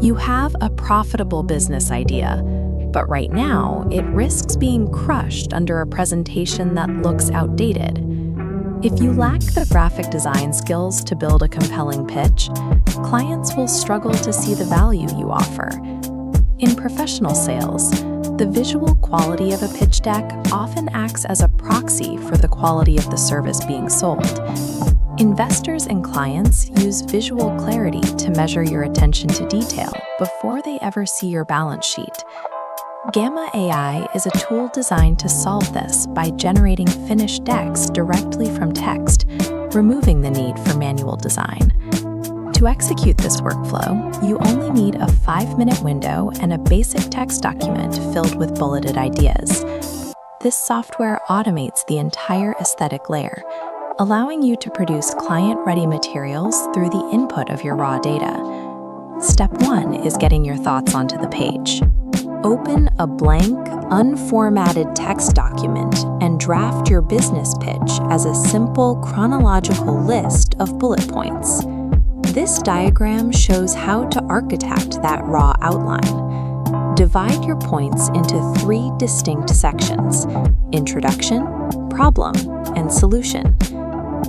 You have a profitable business idea, but right now it risks being crushed under a presentation that looks outdated. If you lack the graphic design skills to build a compelling pitch, clients will struggle to see the value you offer. In professional sales, the visual quality of a pitch deck often acts as a proxy for the quality of the service being sold. Investors and clients use visual clarity to measure your attention to detail before they ever see your balance sheet. Gamma AI is a tool designed to solve this by generating finished decks directly from text, removing the need for manual design. To execute this workflow, you only need a 5-minute window and a basic text document filled with bulleted ideas. This software automates the entire aesthetic layer, allowing you to produce client-ready materials through the input of your raw data. Step 1 is getting your thoughts onto the page. Open a blank, unformatted text document and draft your business pitch as a simple chronological list of bullet points. This diagram shows how to architect that raw outline. Divide your points into 3 distinct sections: introduction, problem, and solution.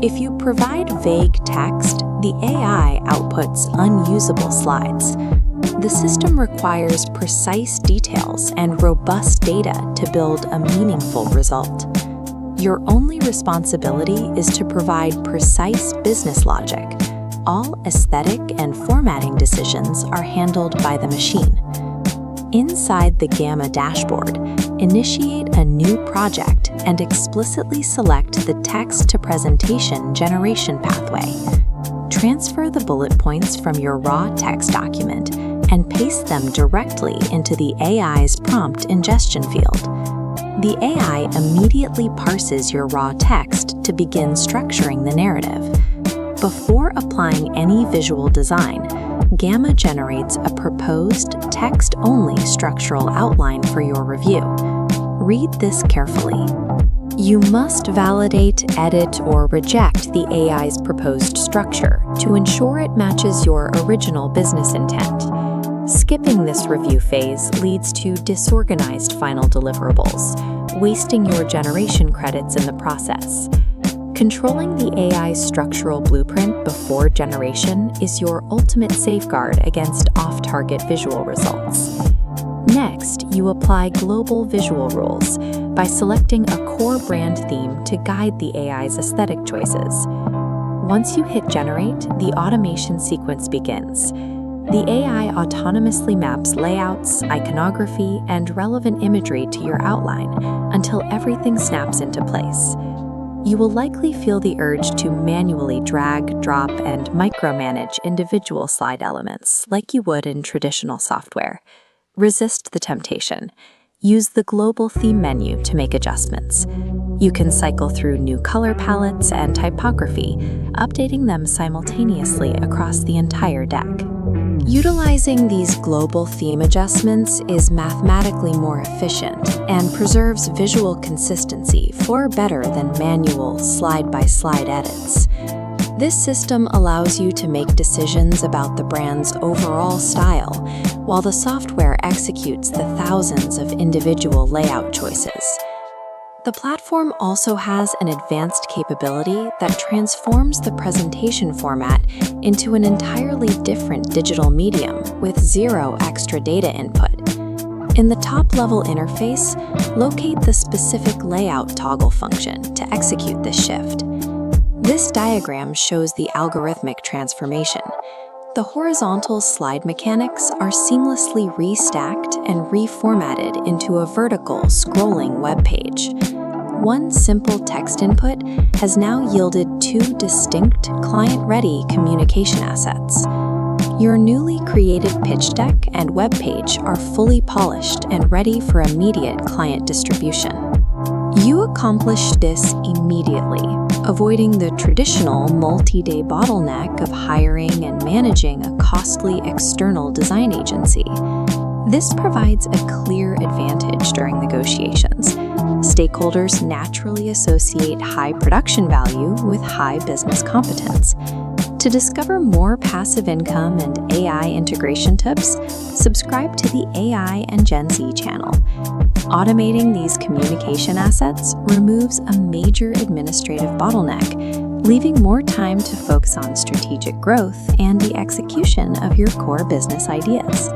If you provide vague text, the AI outputs unusable slides. The system requires precise details and robust data to build a meaningful result. Your only responsibility is to provide precise business logic. All aesthetic and formatting decisions are handled by the machine. Inside the Gamma dashboard, initiate a new project and explicitly select the text-to-presentation generation pathway. Transfer the bullet points from your raw text document and paste them directly into the AI's prompt ingestion field. The AI immediately parses your raw text to begin structuring the narrative. Before applying any visual design, Gamma generates a proposed text-only structural outline for your review. Read this carefully. You must validate, edit, or reject the AI's proposed structure to ensure it matches your original business intent. Skipping this review phase leads to disorganized final deliverables, wasting your generation credits in the process. Controlling the AI's structural blueprint before generation is your ultimate safeguard against off-target visual results. Next, you apply global visual rules by selecting a core brand theme to guide the AI's aesthetic choices. Once you hit generate, the automation sequence begins. The AI autonomously maps layouts, iconography, and relevant imagery to your outline until everything snaps into place. You will likely feel the urge to manually drag, drop, and micromanage individual slide elements like you would in traditional software. Resist the temptation. Use the global theme menu to make adjustments. You can cycle through new color palettes and typography, updating them simultaneously across the entire deck. Utilizing these global theme adjustments is mathematically more efficient and preserves visual consistency far better than manual slide-by-slide edits. This system allows you to make decisions about the brand's overall style, while the software executes the thousands of individual layout choices. The platform also has an advanced capability that transforms the presentation format into an entirely different digital medium with 0 extra data input. In the top-level interface, locate the specific layout toggle function to execute this shift. This diagram shows the algorithmic transformation. The horizontal slide mechanics are seamlessly restacked and reformatted into a vertical scrolling web page. One simple text input has now yielded 2 distinct client-ready communication assets. Your newly created pitch deck and web page are fully polished and ready for immediate client distribution. You accomplish this immediately, avoiding the traditional multi-day bottleneck of hiring and managing a costly external design agency. This provides a clear advantage during negotiations. Stakeholders naturally associate high production value with high business competence. To discover more passive income and AI integration tips, subscribe to the AI and Gen Z channel. Automating these communication assets removes a major administrative bottleneck, leaving more time to focus on strategic growth and the execution of your core business ideas.